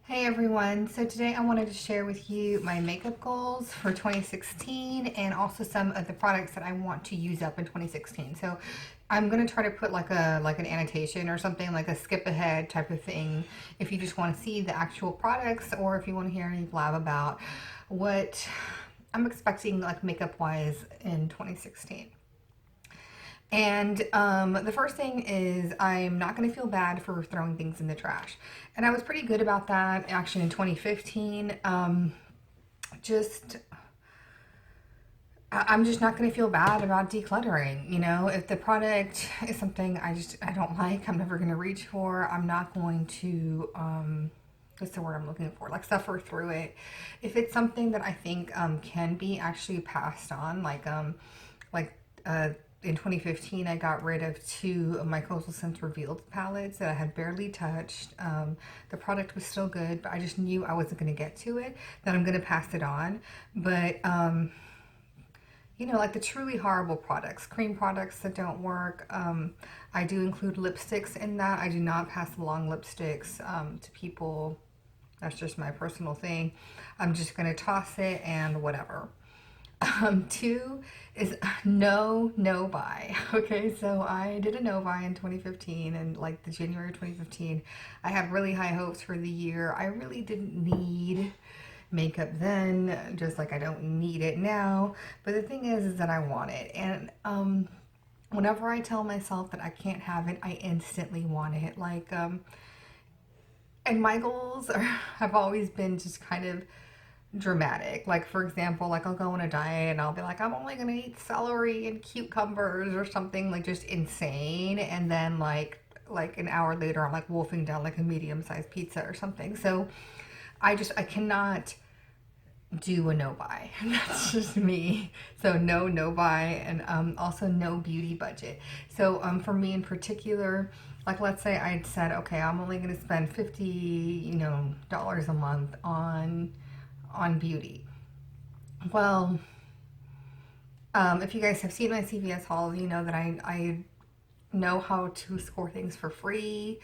Hey everyone, so today I wanted to share with you my makeup goals for 2016 and also some of the products that I want to use up in 2016. So I'm going to try to put like an annotation or something, like a skip ahead type of thing, if you just want to see the actual products or if you want to hear me blab about what I'm expecting like makeup wise in 2016. And the first thing is I'm not going to feel bad for throwing things in the trash. And I was pretty good about that actually in 2015. Just I'm just not going to feel bad about decluttering. You know, if the product is something I don't like, I'm never going to reach for. I'm not going to what's the word I'm looking for? Like suffer through it. If it's something that I think can be actually passed on, like in 2015, I got rid of two of my Coastal Scents Revealed palettes that I had barely touched. The product was still good, but I just knew I wasn't going to get to it, that I'm going to pass it on. But you know, like the truly horrible products, cream products that don't work. I do include lipsticks in that. I do not pass along lipsticks to people. That's just my personal thing. I'm just going to toss it and whatever. Two is no buy. Okay, so I did a no buy in 2015 and like the January 2015. I had really high hopes for the year. I really didn't need makeup then, just like I don't need it now. But the thing is that I want it. And whenever I tell myself that I can't have it, I instantly want it. And my goals have always been just kind of dramatic. Like for example, like I'll go on a diet and I'll be like, I'm only gonna eat celery and cucumbers or something like just insane. And then like an hour later, I'm like wolfing down like a medium-sized pizza or something. So I cannot do a no buy. That's just me. So no buy, and also no beauty budget. So for me in particular, like let's say I'd said, okay, I'm only going to spend 50, dollars a month on beauty. Well, if you guys have seen my CVS haul, you know that I know how to score things for free.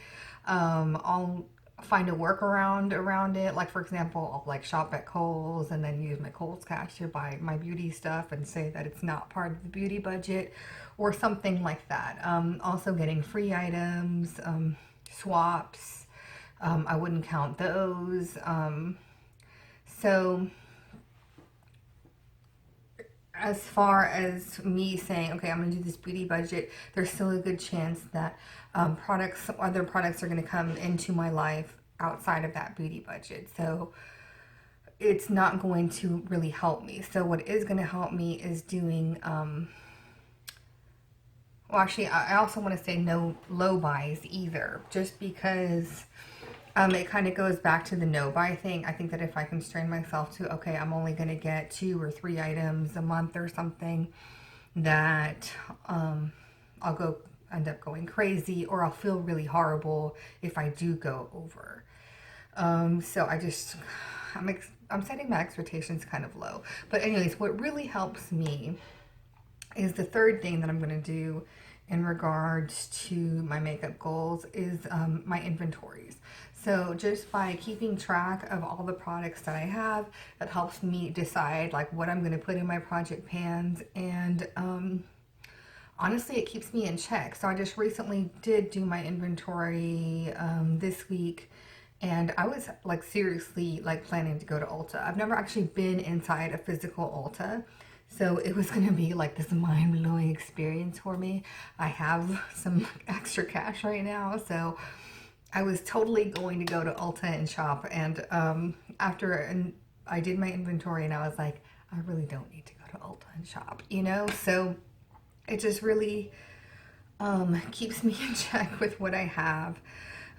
I'll find a workaround around it. Like for example, I'll like shop at Kohl's and then use my Kohl's cash to buy my beauty stuff and say that it's not part of the beauty budget or something like that. Also getting free items, swaps. I wouldn't count those. So as far as me saying, okay, I'm going to do this beauty budget, there's still a good chance that other products are going to come into my life outside of that beauty budget. So it's not going to really help me. So what is going to help me is doing, well, actually, I also want to say no low buys either, just because it kind of goes back to the no buy thing. I think that if I constrain myself to, okay, I'm only going to get 2 or 3 items a month or something, that I'll end up going crazy, or I'll feel really horrible if I do go over. So I'm setting my expectations kind of low. But anyways, what really helps me is the third thing that I'm going to do in regards to my makeup goals is my inventories. So just by keeping track of all the products that I have, that helps me decide like what I'm going to put in my project pans, and honestly it keeps me in check. So I just recently did do my inventory this week, and I was like seriously like planning to go to Ulta. I've never actually been inside a physical Ulta. So it was going to be like this mind-blowing experience for me. I have some extra cash right now, so I was totally going to go to Ulta and shop. And I did my inventory and I was like, I really don't need to go to Ulta and shop, you know? So it just really keeps me in check with what I have.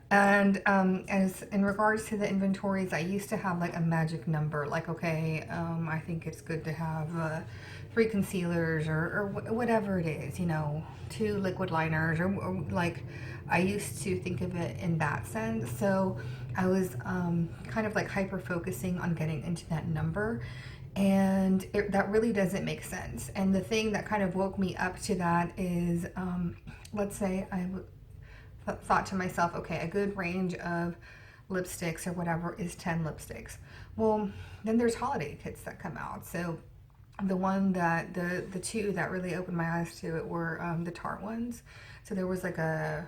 And as in regards to the inventories, I used to have like a magic number, like, okay, I think it's good to have 3 concealers or whatever it is, 2 liquid liners, or like I used to think of it in that sense. So I was kind of like hyper focusing on getting into that number, and that really doesn't make sense. And the thing that kind of woke me up to that is, let's say I thought to myself, okay, a good range of lipsticks or whatever is 10 lipsticks. Well, then there's holiday kits that come out. So the one that the two that really opened my eyes to it were the Tarte ones. So there was like a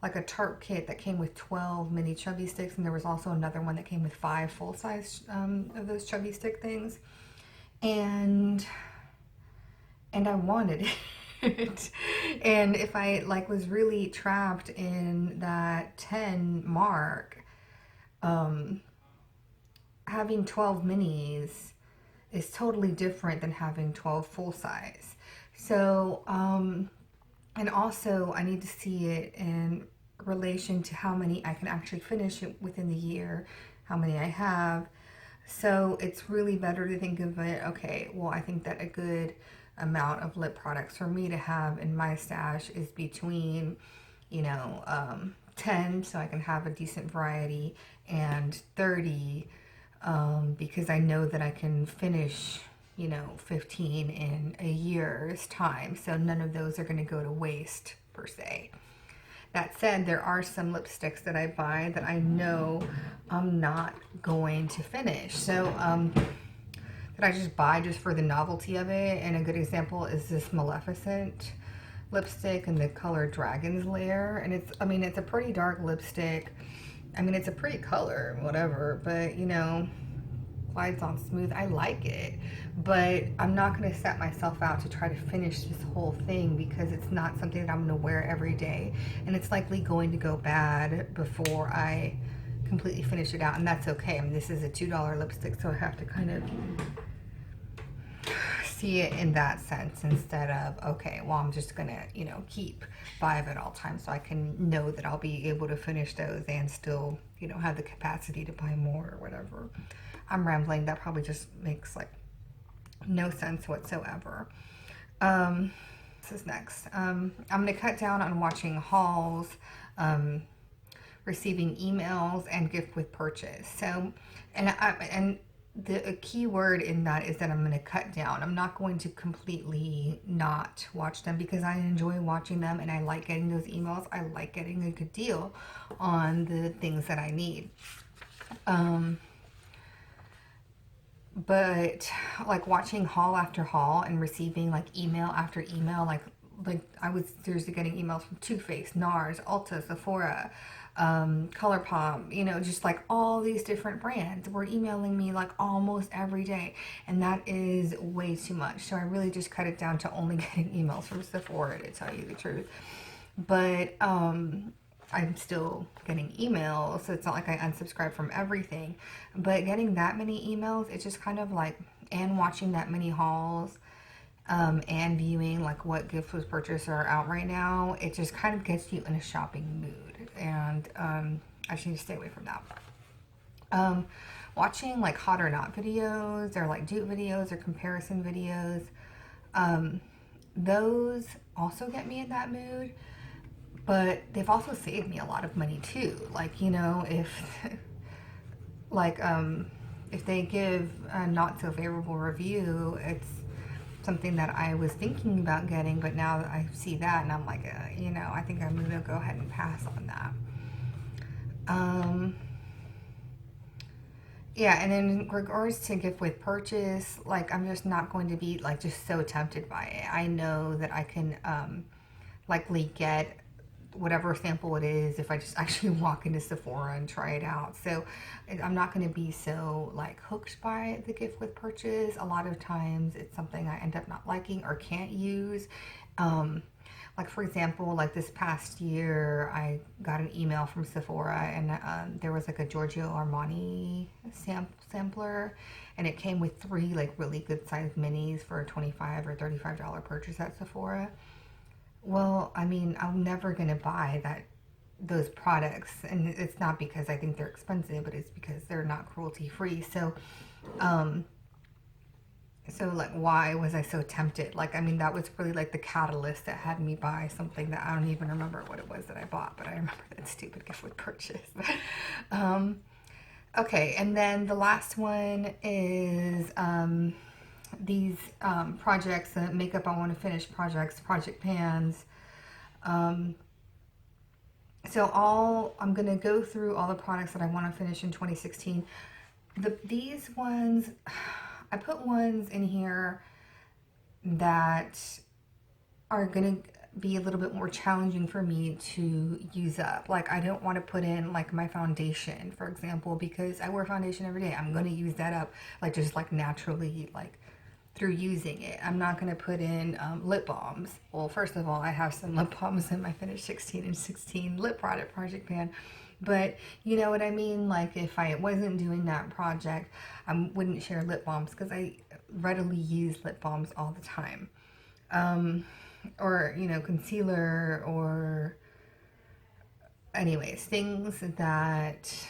Tarte kit that came with 12 mini chubby sticks, and there was also another one that came with 5 full size of those chubby stick things, and I wanted it. And if I like was really trapped in that 10 mark, having 12 minis is totally different than having 12 full size. So, and also I need to see it in relation to how many I can actually finish it within the year, how many I have. So it's really better to think of it, okay, well, I think that a good amount of lip products for me to have in my stash is between, you know, 10, so I can have a decent variety, and 30, because I know that I can finish, you know, 15 in a year's time. So none of those are going to go to waste per se. That said, there are some lipsticks that I buy that I know I'm not going to finish. So, that I just buy just for the novelty of it. And a good example is this Maleficent lipstick in the color Dragon's Lair. And it's, I mean, it's a pretty dark lipstick. I mean, it's a pretty color, whatever, but you know, glides on smooth. I like it, but I'm not going to set myself out to try to finish this whole thing because it's not something that I'm going to wear every day, and it's likely going to go bad before I completely finish it out, and that's okay. I mean, this is a $2 lipstick, so I have to kind of see it in that sense instead of, okay, well, I'm just gonna, you know, keep 5 at all times so I can know that I'll be able to finish those and still, you know, have the capacity to buy more or whatever. I'm rambling. That probably just makes like no sense whatsoever. This is next. I'm gonna cut down on watching hauls, receiving emails, and gift with purchase. So, and the key word in that is that I'm going to cut down. I'm not going to completely not watch them because I enjoy watching them and I like getting those emails. I like getting a good deal on the things that I need. But like watching haul after haul and receiving like email after email, like I was seriously getting emails from Too Faced, NARS, Ulta, Sephora, ColourPop, you know, just like all these different brands were emailing me like almost every day, and that is way too much. So I really just cut it down to only getting emails from Sephora, to tell you the truth. But I'm still getting emails, so it's not like I unsubscribe from everything. But getting that many emails, it's just kind of like, and watching that many hauls, and viewing like what gifts with purchase are out right now, it just kind of gets you in a shopping mood, and I should need to stay away from that. Watching like hot or not videos, or like dupe videos or comparison videos, those also get me in that mood, but they've also saved me a lot of money too. Like, you know, if like if they give a not so favorable review, it's something that I was thinking about getting, but now I see that and I'm like, you know, I think I'm gonna go ahead and pass on that. Yeah, and in regards to gift with purchase, like I'm just not going to be like just so tempted by it. I know that I can likely get whatever sample it is if I just actually walk into Sephora and try it out. So I'm not going to be so like hooked by the gift with purchase. A lot of times it's something I end up not liking or can't use. Like for example, like this past year, I got an email from Sephora, and there was like a Giorgio Armani sampler, and it came with 3 like really good sized minis for a $25 or $35 purchase at Sephora. Well, I mean, I'm never going to buy those products, and it's not because I think they're expensive, but it's because they're not cruelty free. So, like, why was I so tempted? Like, I mean, that was really like the catalyst that had me buy something that I don't even remember what it was that I bought, but I remember that stupid gift with purchase. Okay, and then the last one is these projects, makeup I want to finish projects, project pans. So I'm going to go through all the products that I want to finish in 2016. These ones, I put ones in here that are going to be a little bit more challenging for me to use up. Like, I don't want to put in like my foundation, for example, because I wear foundation every day. I'm going to use that up like just like naturally, like through using it. I'm not going to put in lip balms. Well, first of all, I have some lip balms in my Finish 16 and 16 lip product project pan. But you know what I mean? Like, if I wasn't doing that project, I wouldn't share lip balms because I readily use lip balms all the time. Or, you know, concealer, or anyways, things that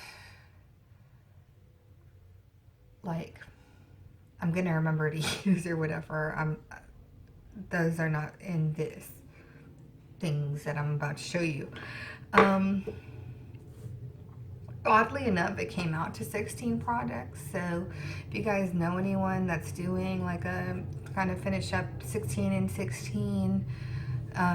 like I'm gonna remember to use or whatever. Those are not in this things that I'm about to show you. Oddly enough, it came out to 16 products. So if you guys know anyone that's doing like a kind of finish up 16 and 16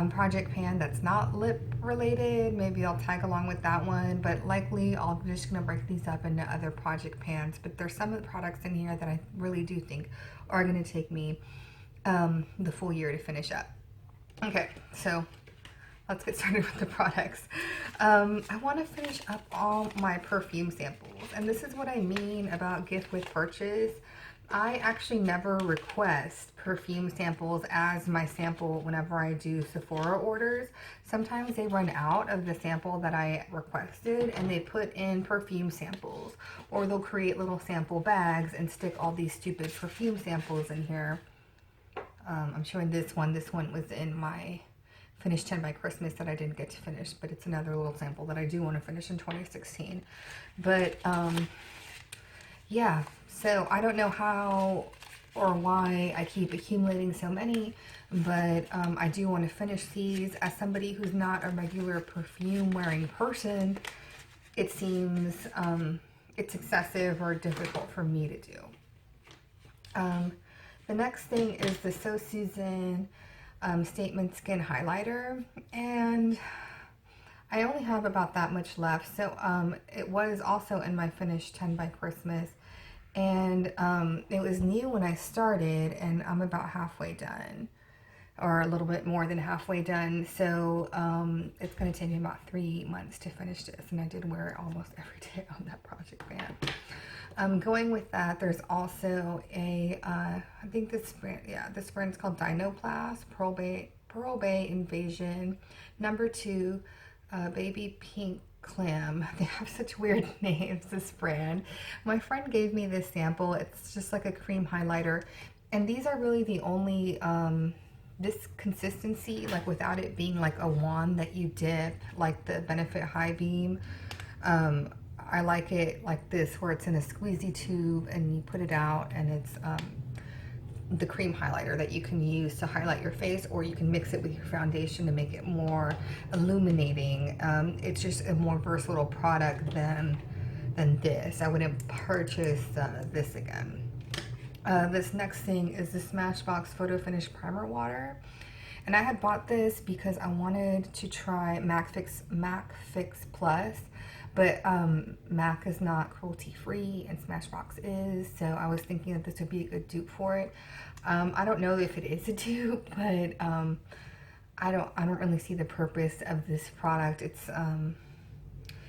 project pan that's not lip related, maybe I'll tag along with that one, but likely I'm just gonna break these up into other project pans. But there's some of the products in here that I really do think are gonna take me the full year to finish up. Okay, so let's get started with the products. I want to finish up all my perfume samples, and this is what I mean about gift with purchase. I actually never request perfume samples as my sample whenever I do Sephora orders. Sometimes they run out of the sample that I requested and they put in perfume samples, or they'll create little sample bags and stick all these stupid perfume samples in here. I'm showing this one. This one was in my Finish 10 by Christmas that I didn't get to finish, but it's another little sample that I do want to finish in 2016. But yeah, so I don't know how or why I keep accumulating so many, but I do want to finish these. As somebody who's not a regular perfume wearing person, it seems it's excessive or difficult for me to do. The next thing is the So Susan Statement Skin Highlighter, and I only have about that much left. So it was also in my Finish 10 by Christmas, and it was new when I started, and I'm about halfway done, or a little bit more than halfway done. So it's going to take me about 3 months to finish this, and I did wear it almost every day on that project pan. Going with that, there's also a, I think this brand, yeah, this brand's called Dinoplast, Pearl Bay Invasion, number 2, Baby Pink Clam. They have such weird names, this brand. My friend gave me this sample. It's just like a cream highlighter. And these are really the only, this consistency, like without it being like a wand that you dip, like the Benefit High Beam. I like it like this, where it's in a squeezy tube and you put it out, and it's the cream highlighter that you can use to highlight your face, or you can mix it with your foundation to make it more illuminating. It's just a more versatile product than this. I wouldn't purchase this again. This next thing is the Smashbox Photofinish Primer Water. And I had bought this because I wanted to try MAC Fix Plus. But MAC is not cruelty free and Smashbox is, so I was thinking that this would be a good dupe for it. I don't know if it is a dupe, but I don't really see the purpose of this product. It's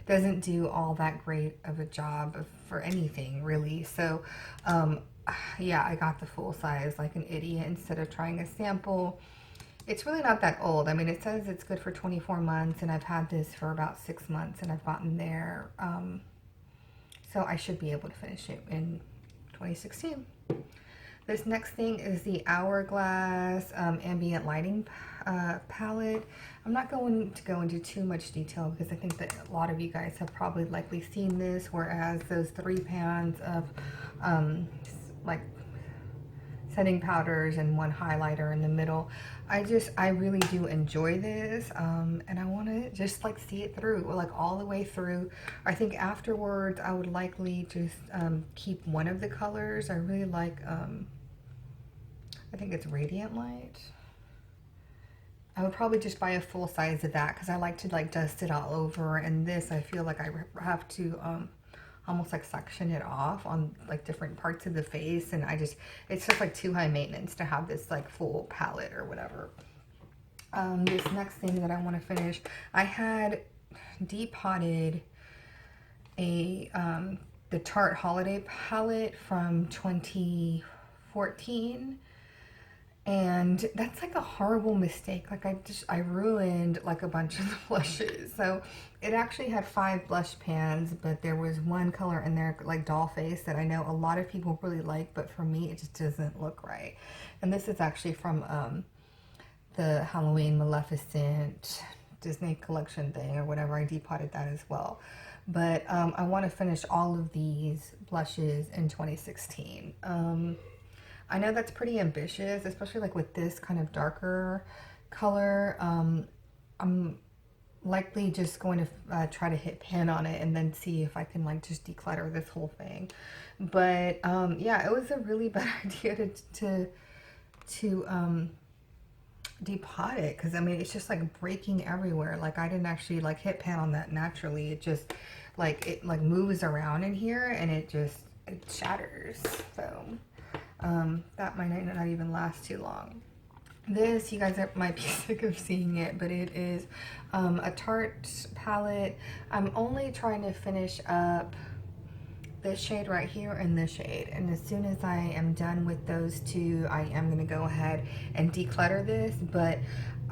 doesn't do all that great of a job for anything really. So yeah, I got the full size like an idiot instead of trying a sample. It's really not that old. I mean, it says it's good for 24 months, and I've had this for about 6 months, and I've gotten there. So I should be able to finish it in 2016. This next thing is the Hourglass Ambient Lighting Palette. I'm not going to go into too much detail because I think that a lot of you guys have probably likely seen this, whereas those 3 pans of like setting powders and 1 highlighter in the middle. I really do enjoy this, and I want to just like see it through, like all the way through. I think afterwards I would likely just keep one of the colors. I really like, I think it's Radiant Light. I would probably just buy a full size of that because I like to like dust it all over. And this, I feel like I have to almost like section it off on like different parts of the face. And it's just like too high maintenance to have this like full palette or whatever. This next thing that I want to finish, I had depotted the Tarte Holiday palette from 2014, and that's like a horrible mistake. Like I ruined like a bunch of the blushes. So it actually had 5 blush pans, but there was one color in there like doll face that I know a lot of people really like, but for me it just doesn't look right. And this is actually from the Halloween Maleficent Disney collection thing or whatever. I depotted that as well. But I want to finish all of these blushes in 2016. I know that's pretty ambitious, especially like with this kind of darker color. I'm likely just going to try to hit pan on it and then see if I can like just declutter this whole thing. But yeah, it was a really bad idea to depot it, because I mean it's just like breaking everywhere. Like I didn't actually like hit pan on that naturally. It just like moves around in here and it shatters. So that might not even last too long. This, you guys might be sick of seeing it, but it is a Tarte palette. I'm only trying to finish up this shade right here and this shade, and as soon as I am done with those two, I am going to go ahead and declutter this. But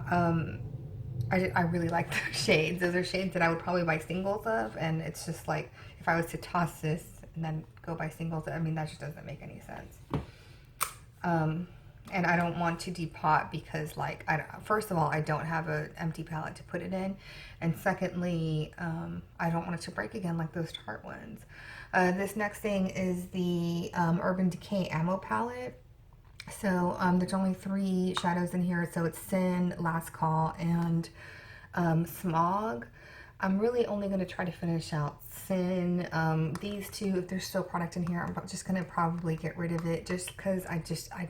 I really like those shades. Those are shades that I would probably buy singles of, and it's just like if I was to toss this and then go buy singles, I mean that just doesn't make any sense. And I don't want to depot because like first of all, I don't have an empty palette to put it in, and secondly, I don't want it to break again like those Tarte ones. This next thing is the Urban Decay Ammo palette. So there's only 3 shadows in here. So it's Sin, Last Call, and Smog. I'm really only going to try to finish out Sin. These two, if there's still product in here, I'm just going to probably get rid of it just because I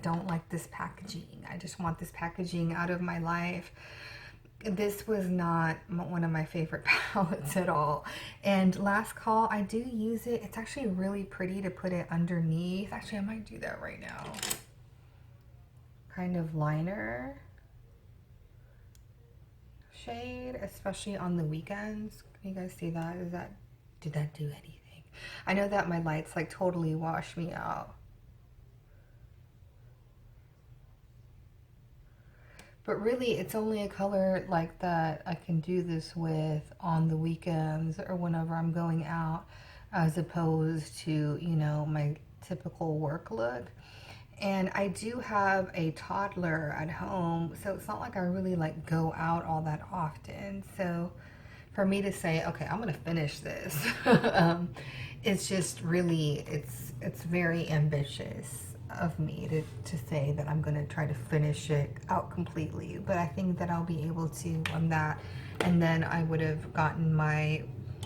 don't like this packaging. I just want this packaging out of my life. This was not one of my favorite palettes at all. And Last Call, I do use it. It's actually really pretty to put it underneath. Actually, I might do that right now. Kind of liner shade, especially on the weekends. Can you guys see that? Did that do anything? I know that my lights like totally wash me out. But really, it's only a color like that I can do this with on the weekends or whenever I'm going out, as opposed to, you know, my typical work look. And I do have a toddler at home, so it's not like I really like go out all that often. So for me to say, okay, I'm gonna finish this, it's just really, it's very ambitious of me to say that I'm gonna try to finish it out completely. But I think that I'll be able to on that, and then I would have gotten my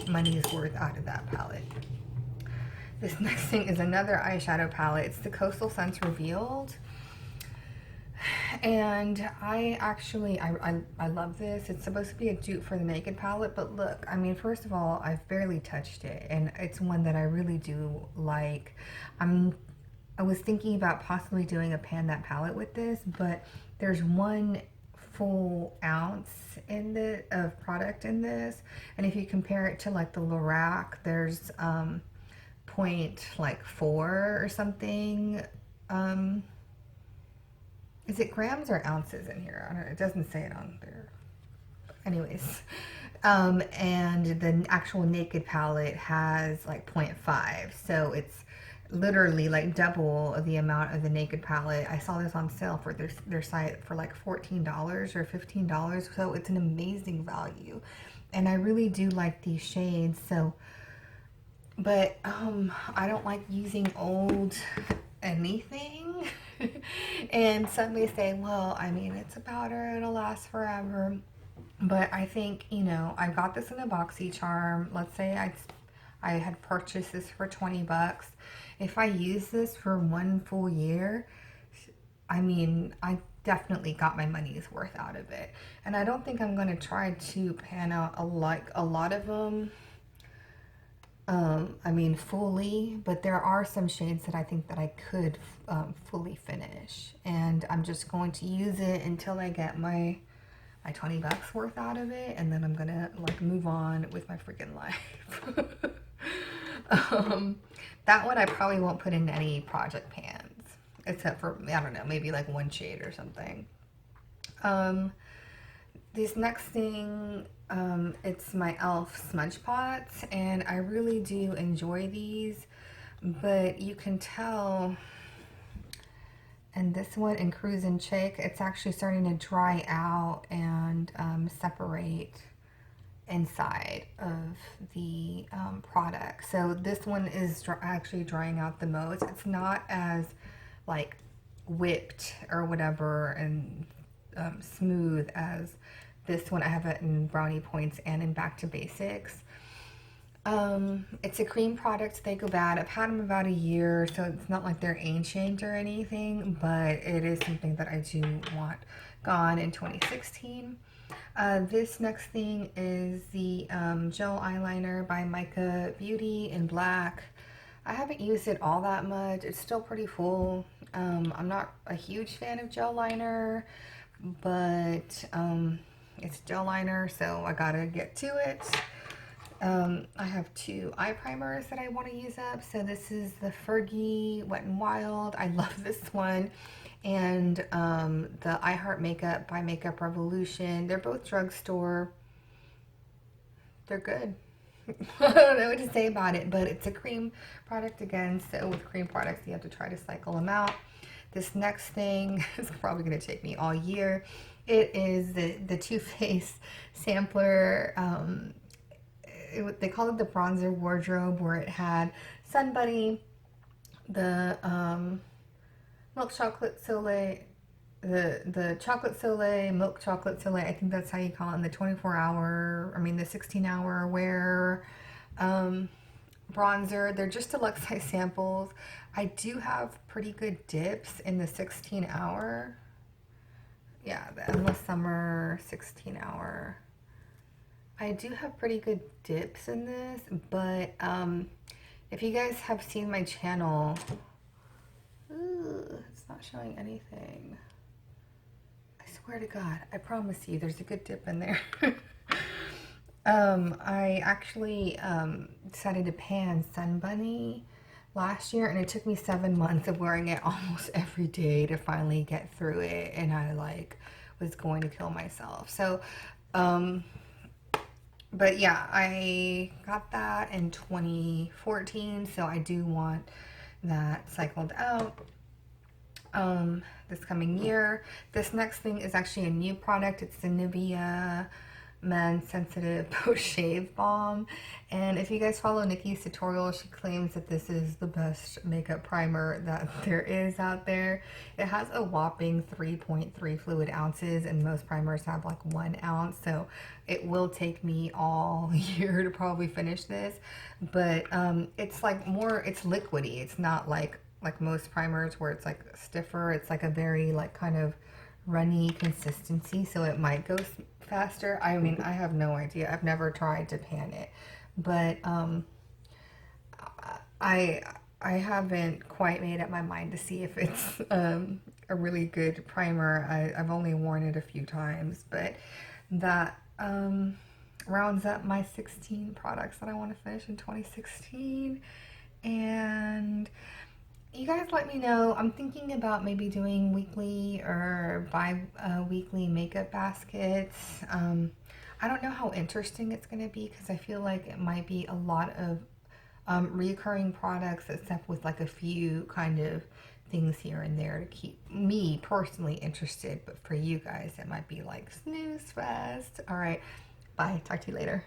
money's worth out of that palette. This next thing is another eyeshadow palette. It's the Coastal Scents Revealed. And I actually, I love this. It's supposed to be a dupe for the Naked palette, but look, I mean, first of all, I've barely touched it, and it's one that I really do like. I was thinking about possibly doing a pan that palette with this, but there's 1 full ounce in the of product in this, and if you compare it to like the Lorac, there's 0.4 or something. Is it grams or ounces in here? I don't know, it doesn't say it on there. Anyways, and the actual Naked palette has like 0.5, so it's literally like double the amount of the Naked palette. I saw this on sale for their site for like $14 or $15, so it's an amazing value, and I really do like these shades. So, but I don't like using old anything. And some may say, well, I mean, it's a powder, it'll last forever. But I think, you know, I got this in a BoxyCharm. Let's say I had purchased this for 20 bucks. If I use this for 1 full year, I mean, definitely got my money's worth out of it. And I don't think I'm going to try to pan out a lot of them. I mean, fully, but there are some shades that I think that I could fully finish. And I'm just going to use it until I get my 20 bucks worth out of it. And then I'm going to like move on with my freaking life. That one I probably won't put in any project pans. Except for, I don't know, maybe like one shade or something. This next thing, it's my e.l.f. smudge pots, and I really do enjoy these, but you can tell, and this one in Cruise and Chick, it's actually starting to dry out and separate inside of the product. So this one is actually drying out the most. It's not as like whipped or whatever and smooth as this one. I have it in Brownie Points and in Back to Basics. It's a cream product. They go bad. I've had them about a year, so it's not like they're ancient or anything, but it is something that I do want gone in 2016. This next thing is the gel eyeliner by Mica Beauty in black. I haven't used it all that much. It's still pretty full. I'm not a huge fan of gel liner, but it's gel liner, so I gotta get to it. I have two eye primers that I want to use up. So this is the Fergie Wet n Wild. I love this one. And the I Heart Makeup by Makeup Revolution. They're both drugstore. They're good. I don't know what to say about it, but it's a cream product again. So with cream products, you have to try to cycle them out. This next thing is probably going to take me all year. It is the Too Faced sampler. They call it the bronzer wardrobe, where it had Sun Bunny, the milk chocolate soleil, the chocolate soleil, milk chocolate soleil, I think that's how you call it, and the 24-hour, I mean the 16-hour wear bronzer. They're just deluxe size samples. I do have pretty good dips in the 16-hour. Yeah, the Endless Summer 16-hour. I do have pretty good dips in this, but if you guys have seen my channel, it's not showing anything. I swear to God, I promise you, there's a good dip in there. I actually decided to pan Sun Bunny last year, and it took me 7 months of wearing it almost every day to finally get through it, and I like was going to kill myself. So, but yeah, I got that in 2014, so I do want that cycled out this coming year. This next thing is actually a new product. It's the Nivea Men Sensitive Post Shave Balm, and if you guys follow Nikki's tutorial, she claims that this is the best makeup primer that there is out there. It has a whopping 3.3 fluid ounces, and most primers have like 1 ounce, so it will take me all year to probably finish this. But it's like more, it's liquidy. It's not like most primers where it's like stiffer. It's like a very like kind of runny consistency, so it might go faster. I mean, I have no idea. I've never tried to pan it, but I haven't quite made up my mind to see if it's a really good primer. I've only worn it a few times, but that rounds up my 16 products that I want to finish in 2016. And you guys let me know. I'm thinking about maybe doing weekly or bi-weekly makeup baskets. I don't know how interesting it's going to be, because I feel like it might be a lot of recurring products, except with like a few kind of things here and there to keep me personally interested. But for you guys, it might be like snooze fest. All right, bye. Talk to you later.